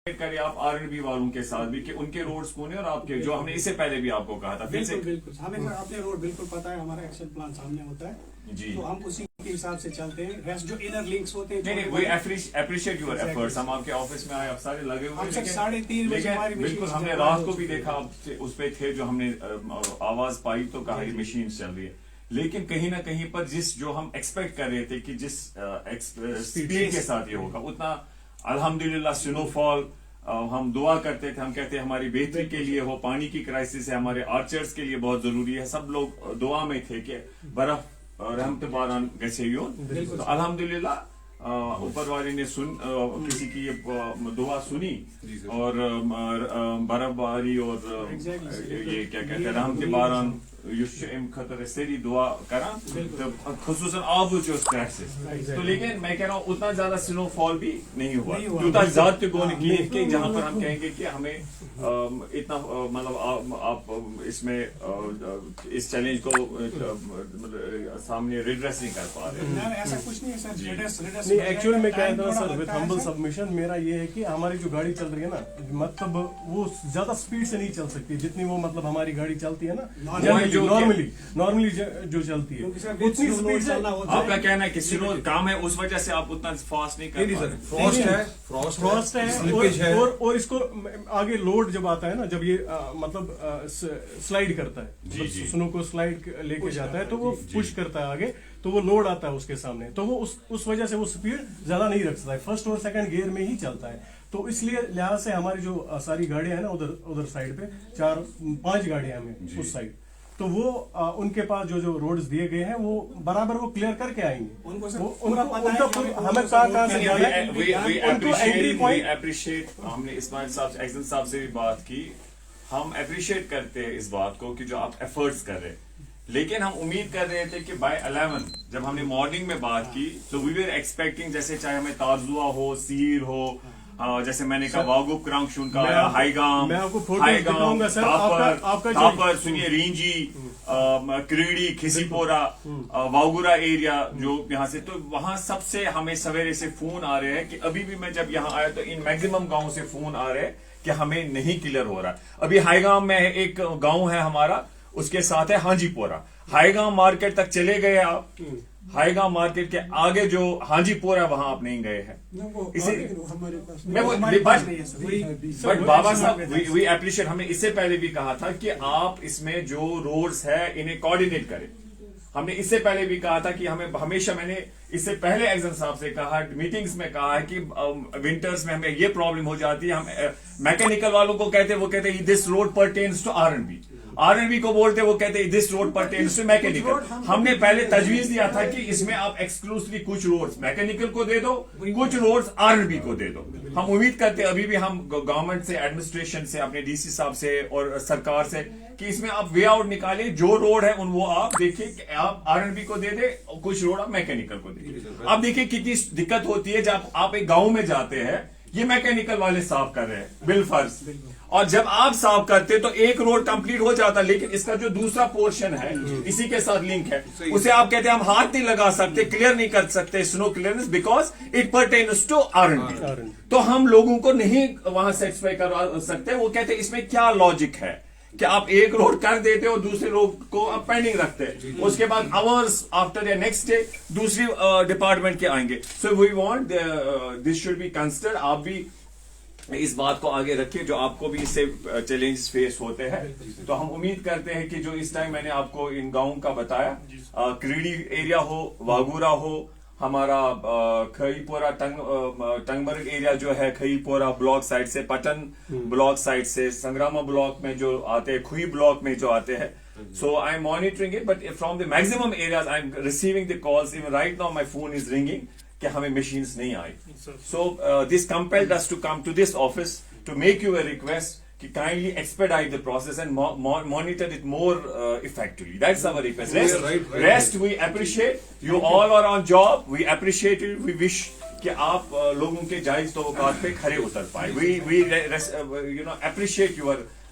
کریں آپ R&B والوں کے ساتھ بھی کہ ان کے روڈز کون ہیں اور آپ کے جو ہم نے اس سے پہلے بھی آپ کو کہا تھا. بالکل ہمیں اپنے روڈ بالکل پتا ہے, ہمارا ایکشن پلان سامنے ہوتا ہے جی, تو ہم اسی کے حساب سے چلتے ہیں. ریسٹ جو انر لنکس ہوتے ہیں نہیں وی اپریشیٹ یور ایفرٹس. ہم آپ کے آفس میں آئے, آپ سارے لگے ہوئے, لیکن بالکل ہم نے رات کو بھی دیکھا آپ اس پہ تھے, جو ہم نے آواز پائی تو کہا یہ مشین چل رہی ہے, لیکن کہیں نہ کہیں پر جس جو ہم ایکسپیکٹ کر رہے تھے کہ جس اسپیڈ کے ساتھ یہ ہوگا اتنا الحمدللہ سنو فال ہم دعا کرتے تھے, ہم کہتے ہیں ہماری بہتری کے لیے ہو, پانی کی کرائسس ہے, ہمارے آرچرز کے لیے بہت ضروری ہے, سب لوگ دعا میں تھے کہ برف رحمت باران گژھے یون. تو الحمدللہ اوپر والے نے کسی کی یہ دعا سنی اور برف باری اور یہ کیا کہتے ہیں رحمت باران خطر سیری دعا کران, خصوصاً آب کرائسس. تو لیکن میں کہہ رہا ہوں اتنا زیادہ سنو فال بھی نہیں ہوا, یوتا زیادہ تو گو نکلی کہ جہاں پر ہم کہیں گے کہ ہمیں اتنا مطلب آپ اس میں اس چیلنج کو سامنے ریڈریس نہیں کر پا رہے. ایسا کچھ نہیں ہے سر, نہیں ایکچوئل میں کہہ رہا سر وتھ ہمبل سبمیشن میرا یہ ہے کہ ہماری جو گاڑی چل رہی ہے نا, مطلب وہ زیادہ سپیڈ سے نہیں چل سکتی جتنی وہ مطلب ہماری گاڑی چلتی ہے نا نارملی جو چلتی ہے اتنی سپیڈ سے. آپ کا کہنا ہے کہ سنو کام ہے اس وجہ سے آپ اتنا فاسٹ نہیں کر پا رہے. فروسٹ ہے اور اس کو آگے لوڈ جب آتا ہے نا, جب یہ مطلب سلائیڈ کرتا ہے, سنو کو سلائیڈ لے کے جاتا ہے تو وہ پش کرتا ہے آگے, تو وہ لوڈ آتا ہے اس کے سامنے, تو وہ اس وجہ سے وہ سپیڈ زیادہ نہیں رکھ سکتا ہے, فرسٹ اور سیکنڈ گیئر میں ہی چلتا ہے. تو اس لیے لحاظ سے ہماری جو ساری گاڑیاں ہیں نا ادھر سائڈ پہ 4-5 گاڑیاں ہمیں اس سائڈ, تو وہ ان کے پاس جو روڈز دیے گئے ہیں وہ برابر وہ کلیئر کر کے آئیں گے. ہمیں کہاں سے ہم نے اسماعیل صاحب ایکسن صاحب سے بھی بات کی, ہم اپریشیٹ کرتے ہیں اس بات کو کہ جو آپ ایفرٹس کر رہے, لیکن ہم امید کر رہے تھے کہ بائی 11 جب ہم نے مارننگ میں بات کی تو وی ور ایکسپیکٹنگ جیسے چاہے ہمیں تارزوا ہو, سیر ہو, جیسے میں نے کہا واگوب کرانگ شون کا آیا, ہائی گام تاپر سنیے رینجی, کریڑی, کھسی پورا, واگورا ایریا جو یہاں سے, تو وہاں سب سے ہمیں سویرے سے فون آ رہے ہیں کہ ابھی بھی میں جب یہاں آیا تو ان میکسیمم گاؤں سے فون آ رہے ہیں کہ ہمیں نہیں کلیئر ہو رہا. ابھی ہائی گام میں ایک گاؤں ہے ہمارا, اس کے ساتھ ہے ہانجی پورا, ہائی گام مارکیٹ تک چلے گئے آپ, ہائی گام مارکیٹ کے آگے جو ہانجی پور ہے وہاں آپ نہیں گئے ہیں. بٹ بابا صاحب وی اپریشیٹ, ہم نے اس سے پہلے بھی کہا تھا کہ آپ اس میں جو روڈز ہے انہیں کوآرڈینیٹ کریں. ہم نے اس سے پہلے بھی کہا تھا کہ ہمیں ہمیشہ, میں نے اس سے پہلے ایگزن صاحب سے کہا, میٹنگز میں کہا ہے کہ ونٹرز میں ہمیں یہ پرابلم ہو جاتی ہے, ہم میکینیکل والوں کو کہتے وہ کہتے دس روڈ پرٹینز ٹو R&B کو بولتے وہ کہتے دس روڈ پرٹینز ٹو میکینیکل. ہم نے پہلے تجویز دیا تھا کہ اس میں آپ ایکسکلوسیولی کچھ روڈز میکینیکل کو دے دو, کچھ روڈز R&B کو دے دو. ہم امید کرتے ابھی بھی ہم گورنمنٹ سے, ایڈمنسٹریشن سے, اپنے ڈی سی صاحب سے اور سرکار سے کہ اس میں آپ وے آؤٹ نکالیں, جو روڈ ہے ان وہ آپ دیکھیں کہ آپ R&B کو دے دیں, کچھ روڈ آپ میکینیکل کو دے دیں. آپ دیکھیں کتنی دقت ہوتی ہے جب آپ ایک گاؤں میں جاتے ہیں, یہ میکینیکل والے صاف کر رہے ہیں بالفرض, اور جب آپ صاف کرتے تو ایک روڈ کمپلیٹ ہو جاتا, لیکن اس کا جو دوسرا پورشن ہے اسی کے ساتھ لنک ہے, اسے آپ کہتے ہیں ہم ہاتھ نہیں لگا سکتے, کلیئر نہیں کر سکتے سنو clearance because it pertains to R&B. تو ہم لوگوں کو نہیں وہاں سیٹسفائی کروا سکتے. وہ کہتے ہیں اس میں کیا لاجک ہے کہ آپ ایک روڈ کر دیتے اور دوسرے روڈ کو آپ پینڈنگ رکھتے ہیں, اس کے بعد آورز آفٹر یا نیکسٹ ڈے دوسری ڈپارٹمنٹ کے آئیں گے. So we want this should be considered. آپ بھی اس بات کو آگے رکھیں جو آپ کو بھی اس سے چیلنج فیس ہوتے ہیں. تو ہم امید کرتے ہیں کہ جو اس ٹائم میں نے آپ کو ان گاؤں کا بتایا, کریڑی ایریا ہو, واگورا ہو, ہمارا کھئی پورا ٹنگمرگ ایریا جو ہے, کھئی پورا بلاک سائڈ سے, پٹن بلاک سائڈ سے, سنگراما بلاک میں جو آتے ہیں, کھوئی بلاک میں جو آتے ہیں. So I am monitoring it, but from the maximum areas I am receiving the calls. Even right now my phone is ringing کہ ہمیں machines نہیں آئی. So this compelled us to come to this office to make you a request کہ kindly expedite the process and monitor it more effectively. That's our request. Rest we appreciate. You all are on job. We appreciate it. We wish کہ آپ لوگوں کے جائز توقعات پہ کھرے اتر پائے. We appreciate your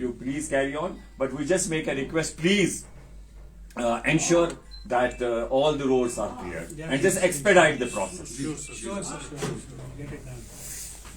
you please carry on, but we just make a request, please ensure that all the roads are clear and just expedite the process. Sure, sir. Get it done.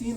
3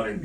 R&B।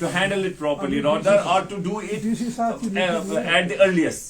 to handle it properly rather or to do it at the earliest.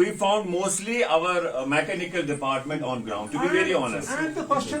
we found mostly our mechanical department on ground, to be very honest. And the question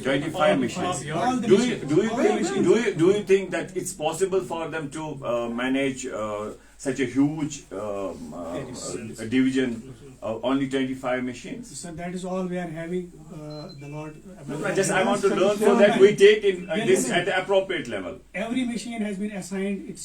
25 machines. all Do you think that it's possible for them to manage such a huge division? Only 25 machines. So that is all we are having. The Lord. I want to learn so that we take in this at the appropriate level. Every machine has been assigned its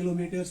kilometers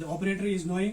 The operator is knowing.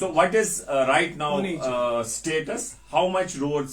So what is right now status? How much roads?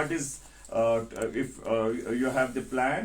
what is if you have the plan?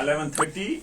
11:30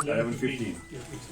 11:15,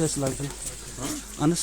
Yes, live. Anas.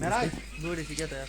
Merak. Good, if you get there.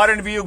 R&B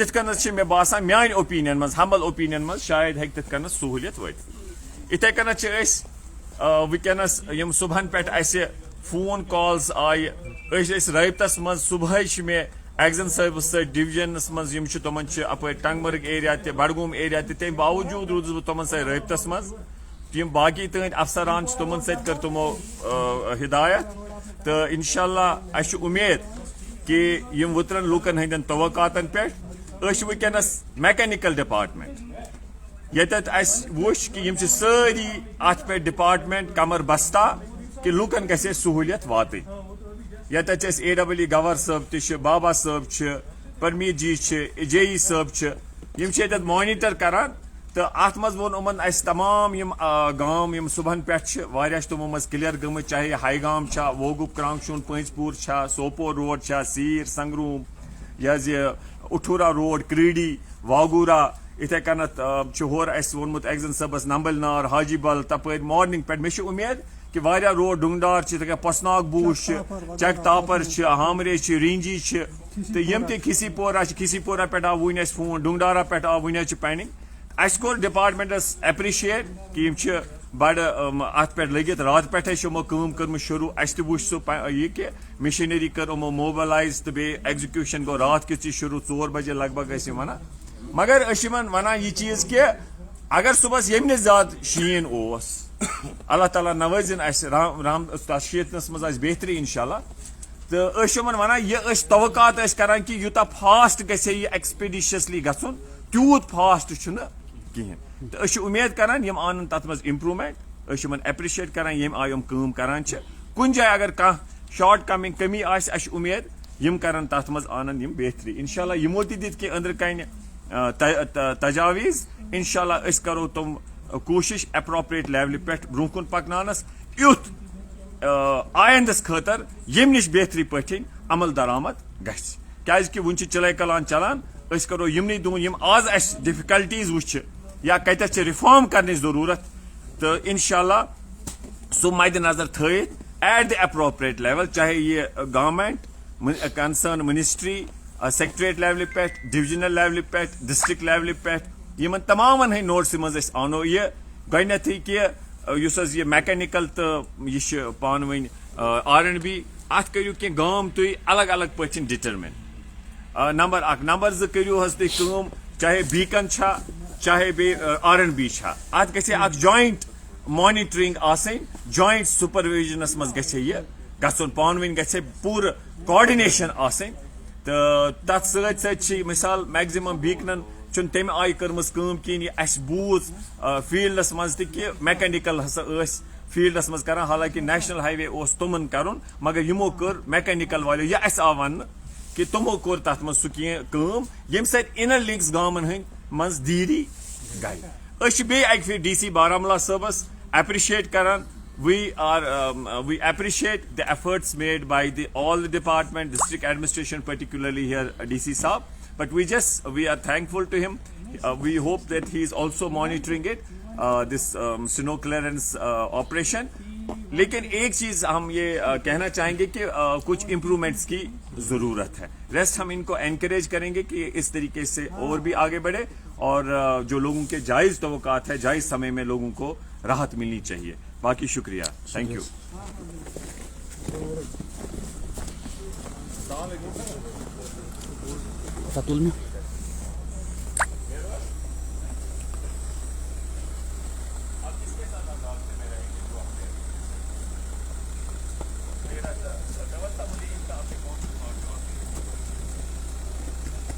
تت کنس میں باسان میان opinion مز ہمبل opinion مز شاید hack تت کنس سہولیت وات اتھے کنس ونکس یم صبحن پہ فون کالز آئی رابطس مز صبح میں ایگزن صاحب ست ڈویژنس مز تمن اپر ٹنگ مرگ ایریا تہ بڈگوم ایریا تہ تمہ باوجود روزس بہ تمن ست رابطس مز یم باقی تہند افسران تمن ست کر تمو ہدایت تو انشاءاللہ اس امید کہ یم وترن لوکن ہندن توقعاتن پہ ونکس میکینکل ڈپارٹمنٹ یتت اس وچ کہ یم ساری ات پہ ڈپارٹمنٹ کمر بستہ کہ لوکن گژھِ سہولیت واتن یتت اے ڈبل گور صٲب تہ بابا صٲب پرمیت جی جے ای صٲب یم مانیٹر کران تو ات مز وون امن اس تمام یم گام یم صبحن پہ تمو مز کلیئر گمت چاہے ہائی گام ووگوپ کرانگشون پنچ پور سوپور روڈ سیر سنگروم یہ اٹھورا روڈ کریڈی واگورا اتھے کنت ہور اس وونمت ایگزن صبس نمبل نار حاجی بل تپر مارننگ پہ مے امید کہ واریاہ روڈ ڈونگڈار پسناگ بوش چک تاپر ہامرے رینجی تو یم تہ کسی پورہ پہ آو ون اس فون ڈونگڈارا پہ آو ون پیننگ اس کور ڈپارٹمنٹس اپریشیٹ کہ یم بڑ ات پہ لگت رات پہ کم کرم شروع اس تہ وچ سہ یہ کہ مشینری کر امو موبلائز تو بی ایگزیکیوشن گو رات کس شروع 4 بجے لگ بھگ ونان مگر ونان یہ چیز کہ اگر صبح یمہ زیادہ شین اوس اللہ تعالیٰ نوازن اس رام شیتنس مز بہتری انشاءاللہ تو ونان یہ توقعات کران کہ یوتہ فاسٹ گژھِ یہ ایکسپیڈیشسلی گژھن تیوت فاسٹ کہین تو امید کران یم آنن تت مز امپرومنٹ اپریشیٹ کران یم آیم کم کران کن جائے اگر کانٛہہ شارٹ کمی آسہِ اس امید یم کران تت مز آنن یم بہتری انشاءاللہ یمو تہ دت کہ أندرٕ کنہ تجاویز انشاءاللہ اس کرو تم کوشش اپروپریٹ لیولہِ پہ برو کن پکنانس یُتھ آئندس خاطر یم نش بہتری پٲٹھۍ عمل درآمد گژھِ کیازکہ ون چلے کلان چلان اس کرو یمنی دون یم آز اس ڈفکلٹیز وچ یا کتس ریفارم کرنے ضرورت تو انشاءاللہ سو مد نظر تھٲیِتھ ایٹ دی اپروپریٹ لیول چاہے یہ گورنمنٹ کنسرن منسٹری سیکٹریٹ لیولہِ پہ ڈویژنل لیولہِ پہ ڈسٹرکٹ لیولہِ پہ یمن تمام ہند نوٹس مز آنو یہ گۄڈنیتھٕے کہ یُس حظ یہ میکینکل تو یہ پان ون R&B ات کٔرِو کینٛہہ گام تُہۍ الگ الگ پٲٹھۍ ڈٹرمن نمبر 1 نمبر 2 کٔرِو حظ تُہۍ کٲم چاہے بیٖکن چھا چاہے بیٚیہِ R&B چھا ات گژھِ اکھ جوینٹ مانیٹرنگ آسٕنۍ جوینٹ سپرویژنس مز گژھِ یہ گژھُن پان ؤنۍ گژھِ پوٗرٕ کوآرڈِنیشن آسٕنۍ تہٕ تتھ سۭتۍ سۭتۍ چھِ مثال میکزِمم بیٖکنن چھُنہٕ تمہِ آیہِ کٔرمٕژ کٲم کِہیٖنۍ یہِ اسہِ بوٗز فیٖلڈس منٛز تہِ کہِ میکینِکل ہسا ٲسۍ فیٖلڈس منٛز کران حالانکہِ نیشنل ہاے وے اوس تِمن کرُن مگر یِمو کٔر میکینِکل والیو یہِ اسہِ آو وننہٕ کہ تِمو کوٚر تتھ منٛز سُہ کینٛہہ کٲم ییٚمہِ سۭتۍ اِنر لِنکس گامن ہٕنٛدۍ منٛز دیٖری گٔے أسۍ چھِ بیٚیہِ اکہِ پھِرِ DC بارہمولہ صٲبس ایپرِشیٹ کران we appreciate the efforts made by all the department, district administration, particularly here DC Saab. But we are thankful to him. We hope that he is also monitoring it, this snow clearance operation. لیکن ایک چیز ہم یہ کہنا چاہیں گے کہ کچھ امپرومنٹس کی ضرورت ہے. ریسٹ ہم ان کو انکریج کریں گے کہ اس طریقے سے اور بھی آگے بڑھے اور جو لوگوں کے جائز توقعات ہے جائز سمے میں لوگوں کو راحت ملنی چاہیے. باقی شکریہ. Thank you. Satu